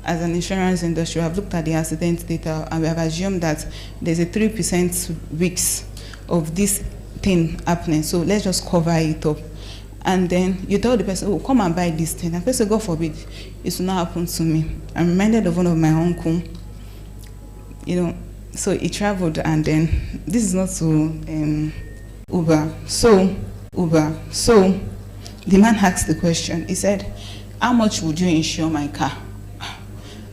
as an insurance industry, we have looked at the accident data and we have assumed that there's a 3% risks of this thing happening. So let's just cover it up. And then you tell the person, oh, come and buy this thing. And the person, God forbid, it will not happen to me. I'm reminded of one of my uncle, so he traveled, and then this is not to Uber. So the man asked the question. He said, how much would you insure my car?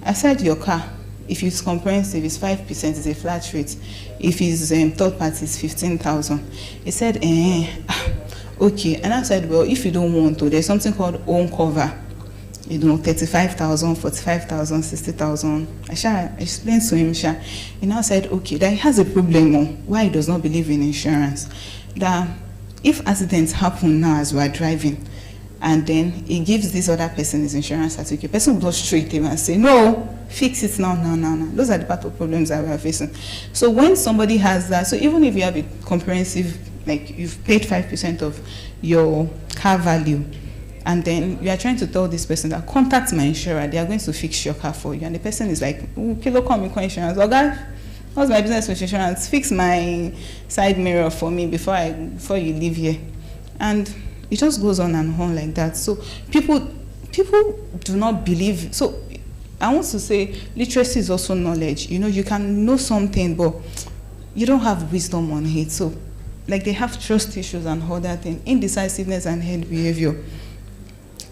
I said, your car, if it's comprehensive, it's 5%, it's a flat rate. If it's third party, it's 15,000. He said, okay. And I said, well, if you don't want to, there's something called own cover. 35,000, 45,000, 60,000. I explained to him, he now said, okay, that he has a problem on why he does not believe in insurance. That if accidents happen now as we are driving, and then he gives this other person his insurance certificate, the person will just treat him and say, no, fix it now. Those are the part of problems that we are facing. So when somebody has that, so even if you have a comprehensive, like you've paid 5% of your car value, and then you are trying to tell this person that contact my insurer, they are going to fix your car for you, and the person is like, oh, kilo come with insurance, oh God, what's my business with insurance? Fix my side mirror for me before you leave here. And it just goes on and on like that. So people do not believe. So I want to say literacy is also knowledge. You can know something, but you don't have wisdom on it. So like they have trust issues and other things, indecisiveness and hate behavior.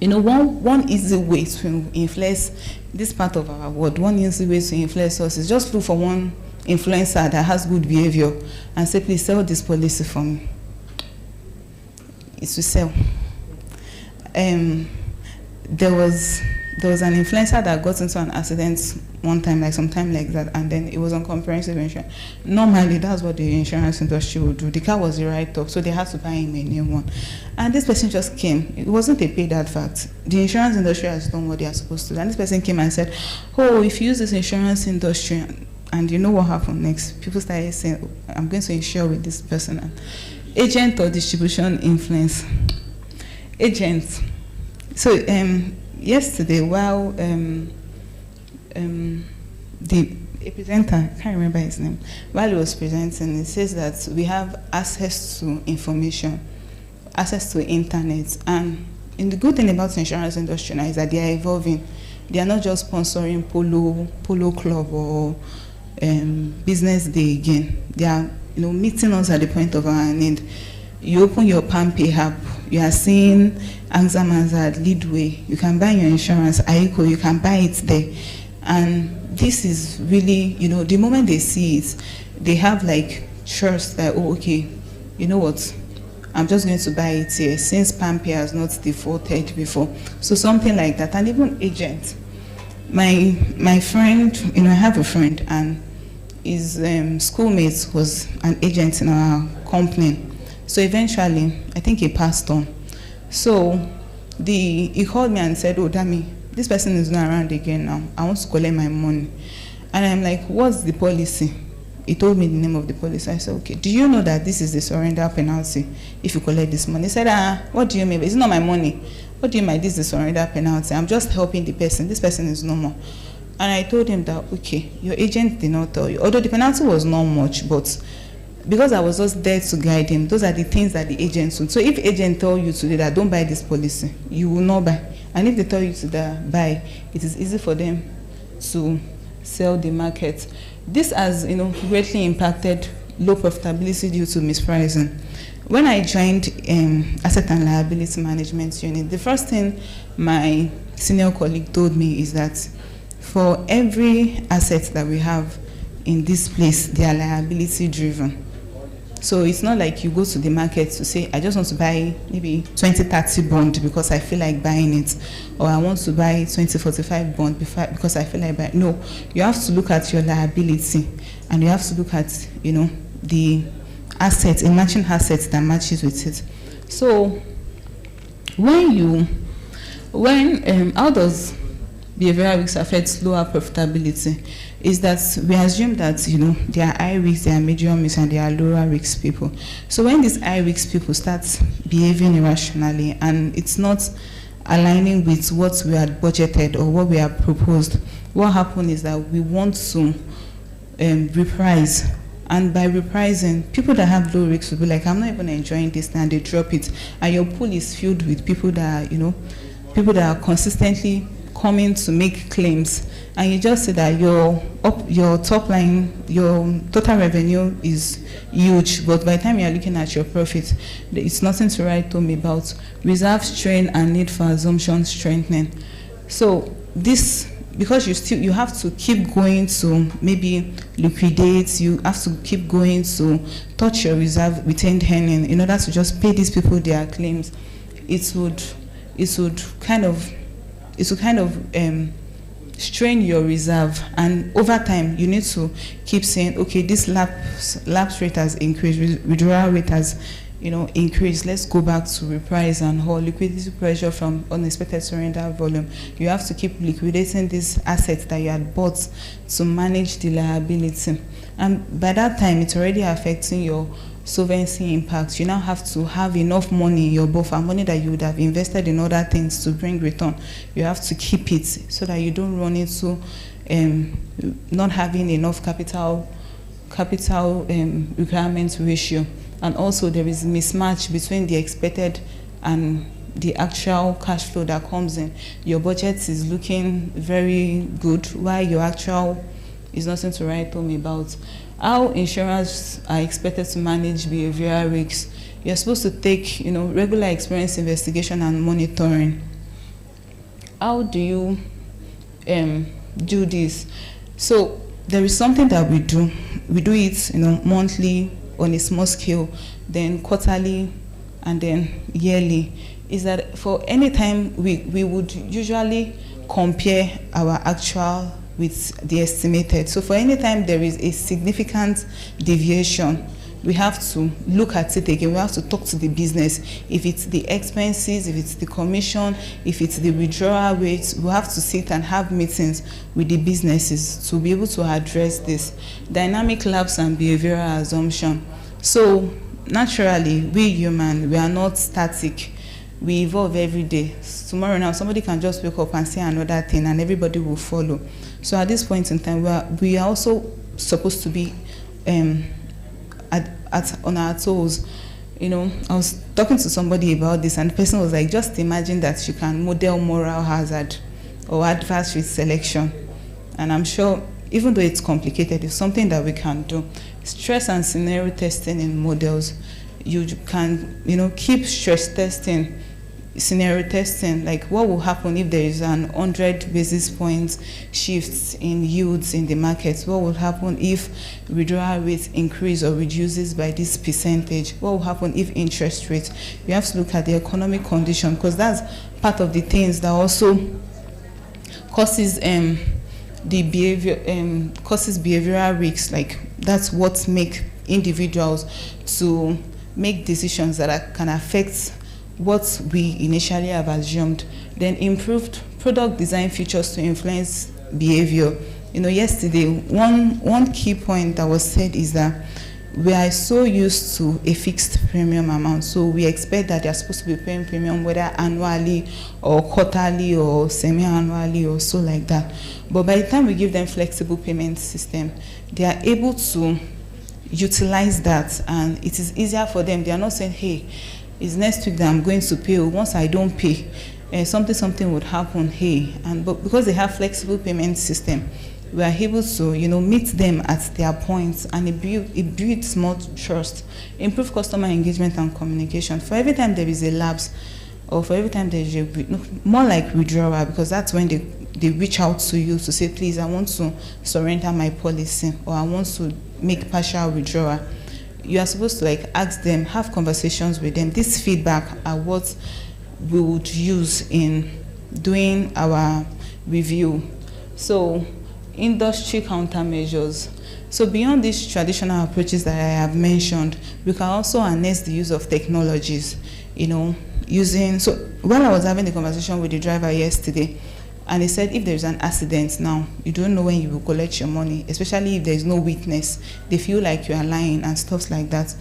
One easy way to influence this part of our world, one easy way to influence us is just look for one influencer that has good behavior and say, please sell this policy for me. It's to sell. There was an influencer that got into an accident one time, like sometime like that, and then it was on comprehensive insurance. Normally, that's what the insurance industry would do. The car was a write-off, so they had to buy him a new one. And this person just came. It wasn't a paid advert. The insurance industry has done what they are supposed to do. And this person came and said, oh, if you use this insurance industry, and you know what happened next? People started saying, oh, I'm going to insure with this person. And agent or distribution influence. Agent. So yesterday, while the presenter, I can't remember his name, while he was presenting, he says that we have access to information, access to internet, and the good thing about the insurance industry now is that they are evolving. They are not just sponsoring polo club or business day again. They are meeting us at the point of our need. You open your PalmPay app, you are seeing Angza Manza, Leadway, you can buy your insurance, Aiko, you can buy it there. And this is really, the moment they see it, they have like trust that, oh, okay, you know what, I'm just going to buy it here since PalmPay has not defaulted before. So something like that. And even agents. My friend, I have a friend, and his schoolmate was an agent in our company. So eventually, I think he passed on. So he called me and said, oh, Dami, this person is not around again now. I want to collect my money. And I'm like, what's the policy? He told me the name of the policy. I said, okay, do you know that this is the surrender penalty if you collect this money? He said, what do you mean? It's not my money. What do you mean? This is the surrender penalty. I'm just helping the person. This person is no more. And I told him that, okay, your agent did not tell you. Although the penalty was not much, but because I was just there to guide him, those are the things that the agents would. So if agent tell you today that don't buy this policy, you will not buy. And if they tell you to buy, it is easy for them to sell the market. This has, greatly impacted low profitability due to mispricing. When I joined Asset and Liability Management Unit, the first thing my senior colleague told me is that for every asset that we have in this place, they are liability driven. So it's not like you go to the market to say, I just want to buy maybe 2030 bond because I feel like buying it, or I want to buy 2045 bond because I feel like buying it. No, you have to look at your liability, and you have to look at, the assets, a matching asset that matches with it. So how does behavioral risks affect lower profitability? Is that we assume that there are high risk, there are medium risk, and there are lower risk people. So when these high risk people start behaving irrationally and it's not aligning with what we had budgeted or what we have proposed, what happened is that we want to reprise. And by reprising, people that have low risks will be like, I'm not even enjoying this, and they drop it. And your pool is filled with people that are, people that are consistently coming to make claims. And you just say that your top line, your total revenue is huge, but by the time you're looking at your profit, it's nothing to write home about. Reserve strain and need for assumption strengthening. So this, because you have to keep going to maybe liquidate, you have to keep going to touch your reserve retained earning in order to just pay these people their claims. It would kind of strain your reserve, and over time you need to keep saying, okay, this lapse rate has increased, withdrawal rate has increase, let's go back to reprise and whole liquidity pressure from unexpected surrender volume. You have to keep liquidating these assets that you had bought to manage the liability. And by that time, it's already affecting your solvency impact. You now have to have enough money in your buffer, money that you would have invested in other things to bring return. You have to keep it so that you don't run into not having enough capital requirement ratio. And also there is a mismatch between the expected and the actual cash flow that comes in. Your budget is looking very good, while your actual is nothing to write home about. How insurers are expected to manage behavioral risks. You're supposed to take regular experience investigation and monitoring. How do you do this? So there is something that we do. We do it monthly, on a small scale, then quarterly, and then yearly. Is that for any time we would usually compare our actual with the estimated. So for any time there is a significant deviation, we have to look at it again. We have to talk to the business. If it's the expenses, if it's the commission, if it's the withdrawal rates, we have to sit and have meetings with the businesses to be able to address this. Dynamic lapse and behavioral assumption. So naturally, we human, we are not static. We evolve every day. Tomorrow now, somebody can just wake up and say another thing and everybody will follow. So at this point in time, we are also supposed to be on our toes. I was talking to somebody about this, and the person was like, just imagine that you can model moral hazard or adverse risk selection. And I'm sure, even though it's complicated, it's something that we can do. Stress and scenario testing in models. You can, keep stress testing, scenario testing, like what will happen if there is an 100 basis points shifts in yields in the market? What will happen if withdrawal rates increase or reduces by this percentage? What will happen if interest rates? You have to look at the economic condition, because that's part of the things that also causes causes behavioral risks. Like that's what make individuals to make decisions that can affect what we initially have assumed. Then improved product design features to influence behavior. Yesterday, one key point that was said is that we are so used to a fixed premium amount, so we expect that they are supposed to be paying premium whether annually or quarterly or semi-annually or so like that. But by the time we give them flexible payment system, they are able to utilize that, and it is easier for them. They are not saying, hey, it's next week that I'm going to pay, once I don't pay, something would happen, hey. But because they have flexible payment system, we are able to meet them at their points, and it builds more trust, improve customer engagement and communication. For every time there is a lapse, or for every time there is more like withdrawal, because that's when they reach out to you to say, please, I want to surrender my policy, or I want to make partial withdrawal. You are supposed to ask them, have conversations with them. This feedback are what we would use in doing our review. So industry countermeasures. So beyond these traditional approaches that I have mentioned, we can also harness the use of technologies, so while I was having the conversation with the driver yesterday, and he said, if there's an accident now, you don't know when you will collect your money, especially if there's no witness. They feel like you are lying and stuff like that.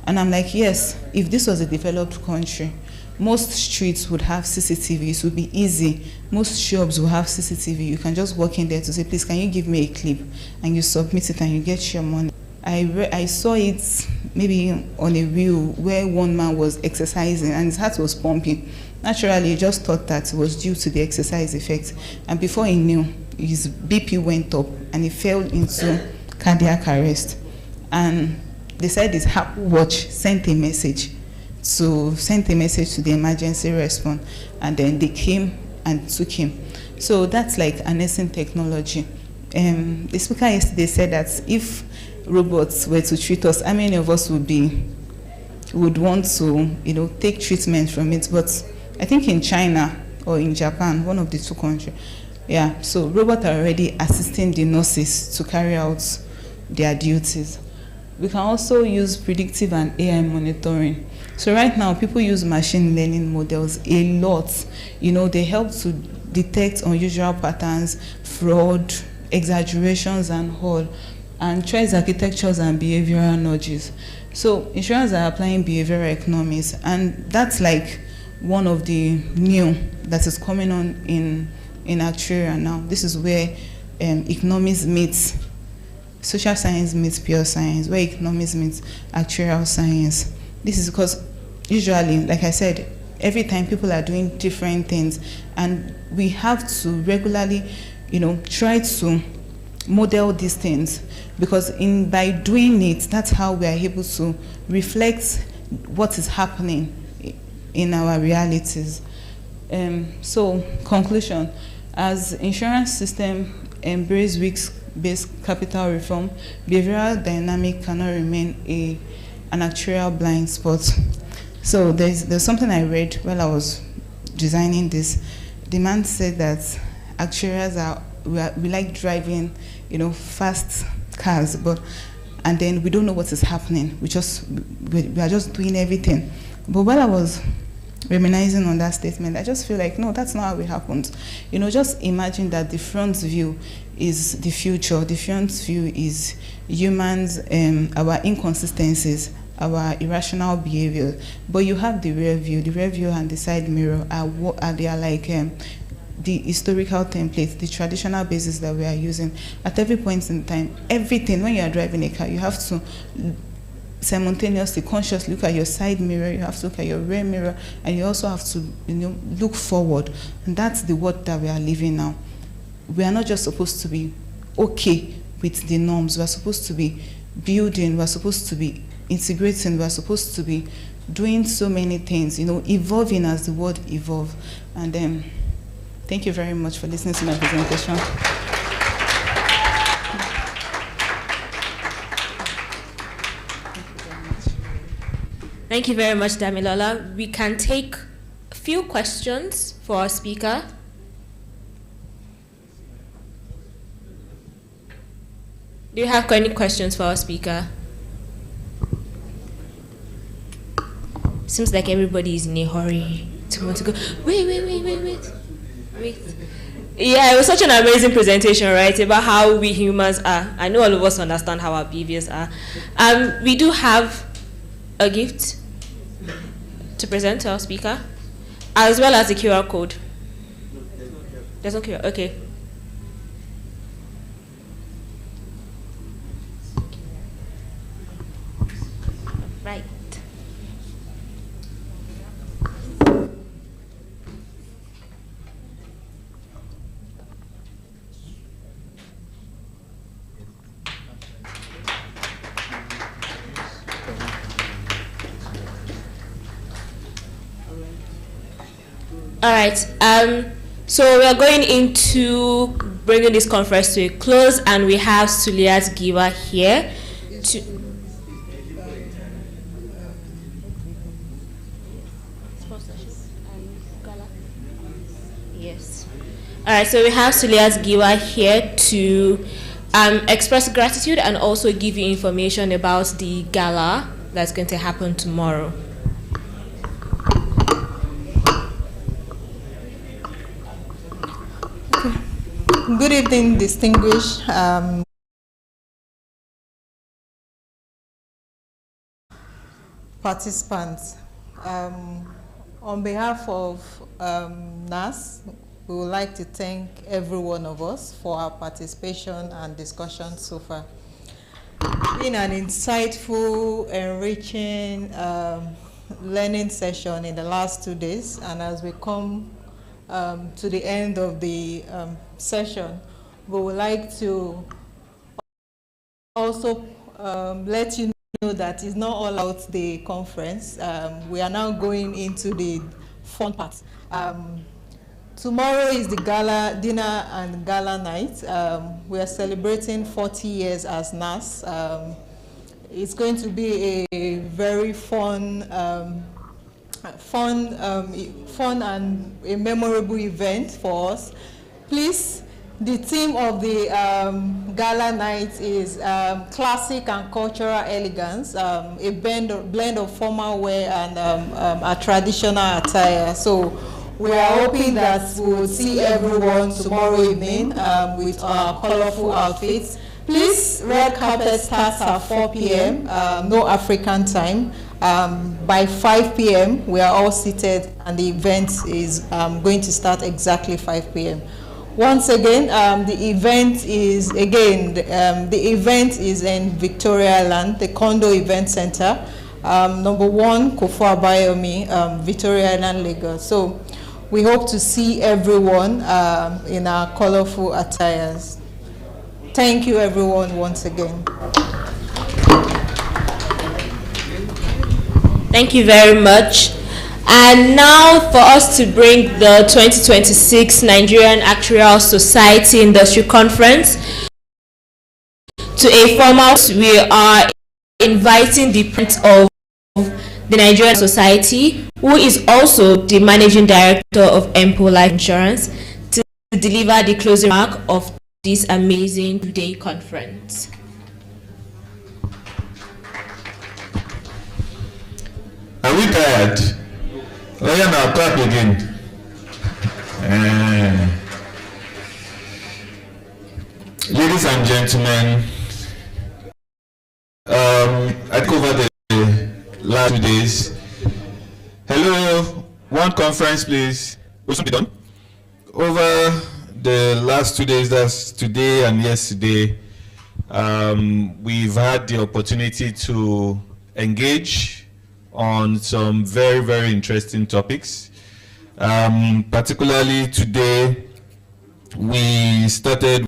And I'm like, yes, if this was a developed country, most streets would have CCTV. It would be easy. Most shops will have CCTV. You can just walk in there to say, please, can you give me a clip? And you submit it and you get your money. I saw it maybe on a reel where one man was exercising and his heart was pumping. Naturally, he just thought that it was due to the exercise effect. And before he knew, his BP went up and he fell into cardiac arrest. And they said his Apple Watch sent a message to the emergency response, and then they came and took him. So that's like harnessing technology. The speaker yesterday said that if robots were to treat us, how many of us would want to, take treatment from it? But I think in China or in Japan, one of the two countries, so robots are already assisting the nurses to carry out their duties. We can also use predictive and AI monitoring. So right now, people use machine learning models a lot. They help to detect unusual patterns, fraud, exaggerations, and all, and trace architectures and behavioral nudges. So insurers are applying behavioral economics, and that's like one of the new that is coming on in Actuarial now. This is where economics meets social science meets pure science, where economics meets actuarial science. This is because usually, like I said, every time people are doing different things, and we have to regularly, try to model these things, because by doing it, that's how we are able to reflect what is happening in our realities. So, conclusion: as insurance system embrace risk-based capital reform, behavioral dynamic cannot remain an actuarial blind spot. So there's something I read while I was designing this. The man said that actuaries we like driving, fast cars, and then we don't know what is happening. We are just doing everything. But while I was reminiscing on that statement, I just feel like, no, that's not how it happens. Just imagine that the front view is the future. The front view is humans, our inconsistencies, our irrational behavior. But you have the rear view. The rear view and the side mirror they are like the historical templates, the traditional basis that we are using. At every point in time, everything, when you are driving a car, you have to simultaneously, consciously look at your side mirror, you have to look at your rear mirror, and you also have to look forward. And that's the world that we are living now. We are not just supposed to be okay with the norms. We are supposed to be building, we are supposed to be integrating, we are supposed to be doing so many things, evolving as the world evolves. And thank you very much for listening to my presentation. Thank you very much, Damilola. We can take a few questions for our speaker. Do you have any questions for our speaker? Seems like everybody is in a hurry to want to go. Wait. Yeah, it was such an amazing presentation, right, about how we humans are. I know all of us understand how our behaviors are. We do have a gift to present to our speaker, as well as the QR code. There's no QR, okay. Right. All right. So we are going into bringing this conference to a close, and we have Suliat Giwa here. Yes. All right. So we have Suliat Giwa here to express gratitude and also give you information about the gala that's going to happen tomorrow. Good evening, distinguished participants. On behalf of NAS, we would like to thank every one of us for our participation and discussion so far. It's been an insightful, enriching learning session in the last 2 days, and as we come to the end of the session, we would like to also let you know that it's not all out the conference. We are now going into the fun part. Tomorrow is the gala dinner and gala night. We are celebrating 40 years as NAS. It's going to be a very fun and a memorable event for us. Please, the theme of the gala night is classic and cultural elegance, a blend of formal wear and a traditional attire. So we are hoping that we will see everyone tomorrow evening with our colorful outfits. Please, red carpet starts at 4 p.m., no African time. By 5 p.m., we are all seated and the event is going to start exactly 5 p.m. Once again, the event is in Victoria Land, the Condo Event Center, number 1, Kofu Abayomi, Victoria Land, Lagos. So we hope to see everyone in our colorful attires. Thank you, everyone, once again. Thank you very much. And now for us to bring the 2026 Nigerian Actuarial Society Industry Conference to a formal, we are inviting the president of the Nigerian Society, who is also the Managing Director of MPO Life Insurance, to deliver the closing remark of this amazing day conference. Are we tired? Oh yeah, now clap again. Ladies and gentlemen, I took over the last 2 days. Hello, one conference please. Will soon be done. Over the last 2 days, that's today and yesterday, we've had the opportunity to engage on some very, very interesting topics. Particularly today, we started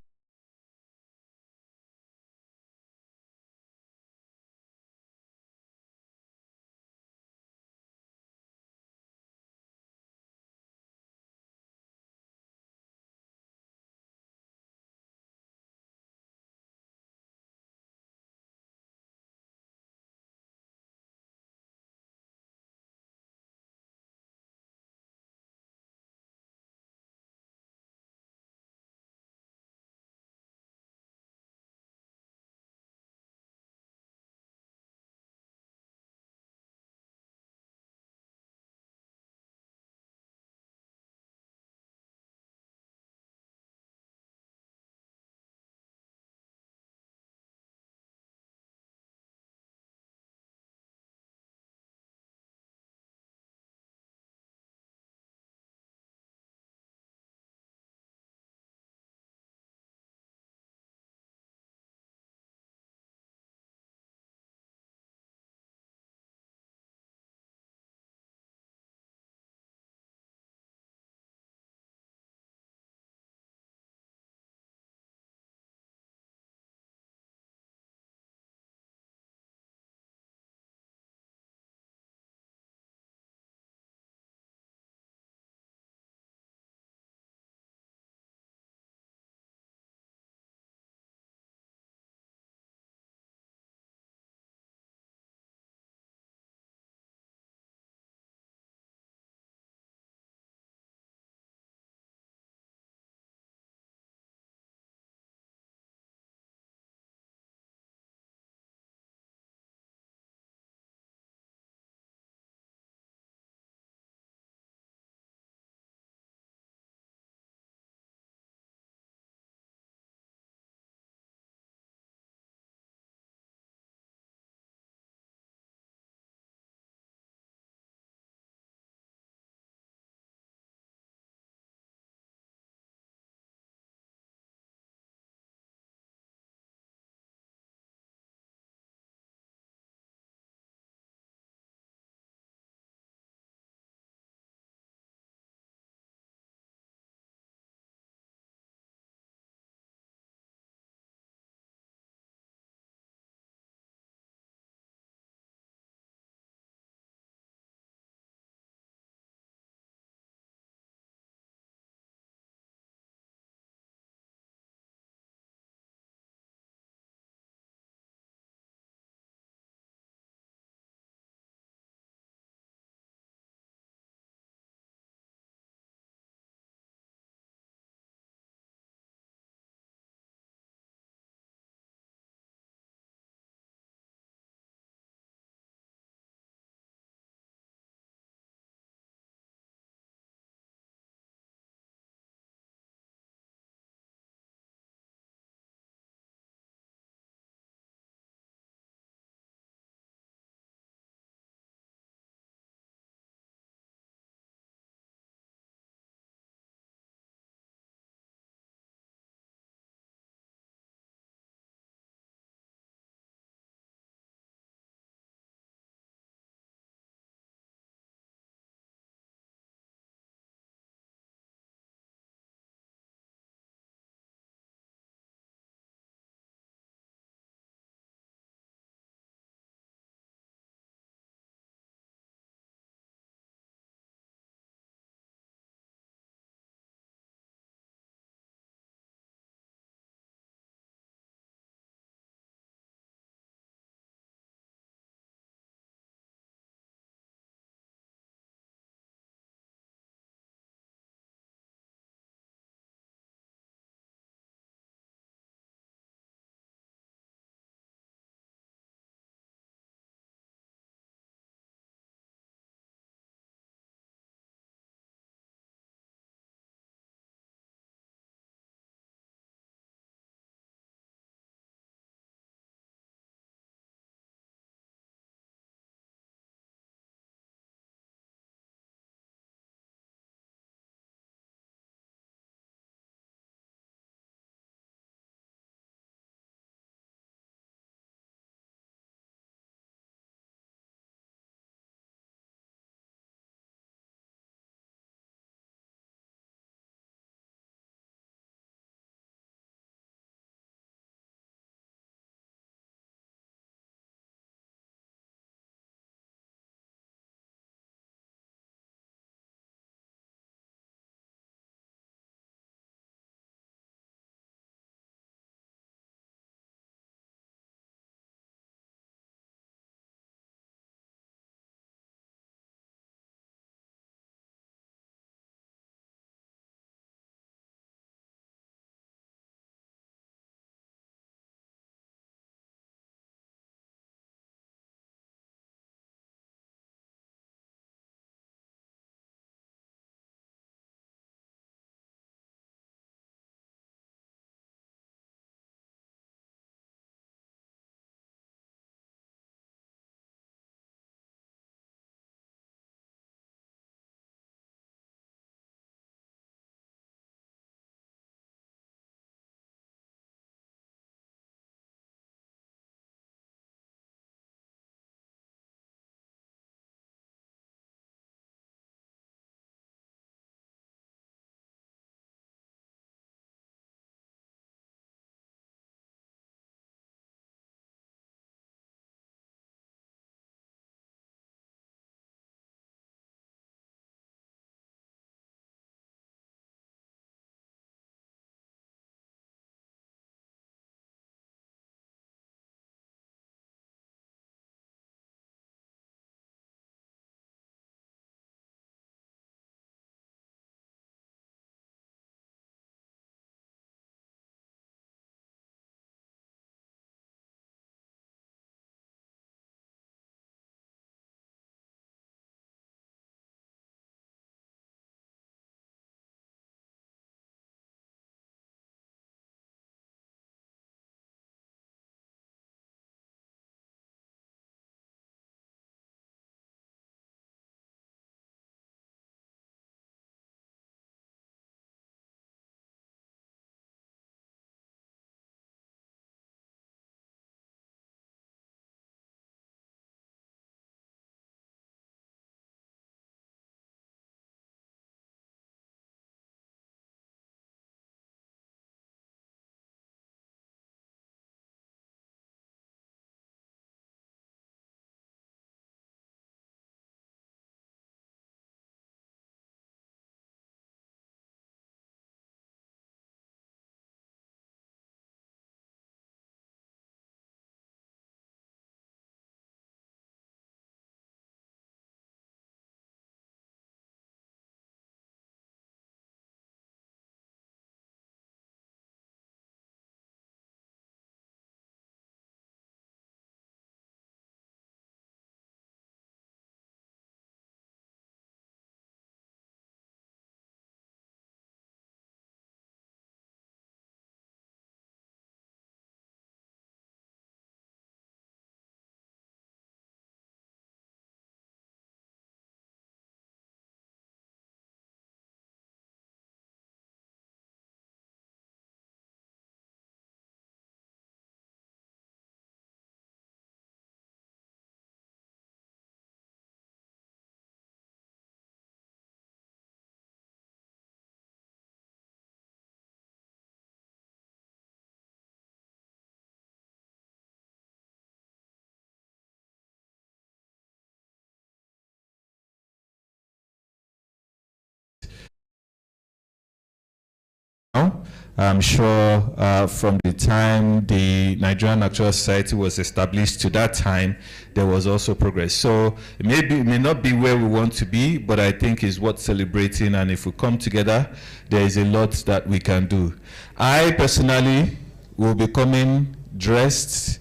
I'm sure from the time the Nigerian Actuarial Society was established to that time, there was also progress. So it may not be where we want to be, but I think it's worth celebrating, and if we come together, there is a lot that we can do. I personally will be coming dressed.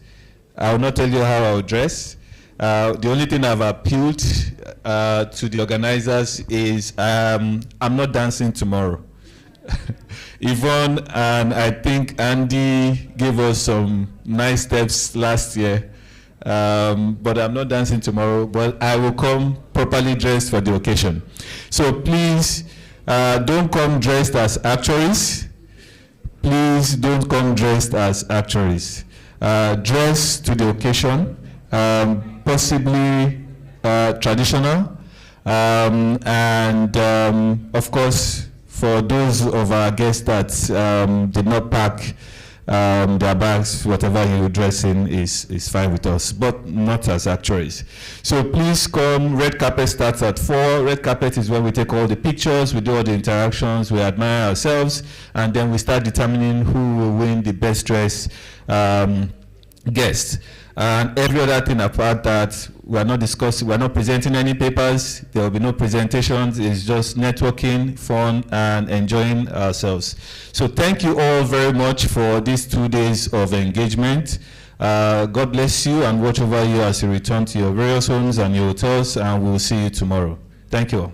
I will not tell you how I will dress. The only thing I've appealed to the organizers is I'm not dancing tomorrow. Yvonne and I think Andy gave us some nice steps last year, but I'm not dancing tomorrow, but I will come properly dressed for the occasion. So please don't come dressed as actuaries. Please don't come dressed as actuaries. Dress to the occasion, possibly traditional, and of course, for those of our guests that did not pack their bags, whatever you dress in is fine with us, but not as actuaries. So please come. Red carpet starts at 4. Red carpet is where we take all the pictures, we do all the interactions, we admire ourselves, and then we start determining who will win the best dress guest. And every other thing apart that, we're not discussing, we're not presenting any papers, there will be no presentations, it's just networking, fun, and enjoying ourselves. So thank you all very much for these 2 days of engagement. God bless you and watch over you as you return to your various homes and your hotels, and we'll see you tomorrow. Thank you all.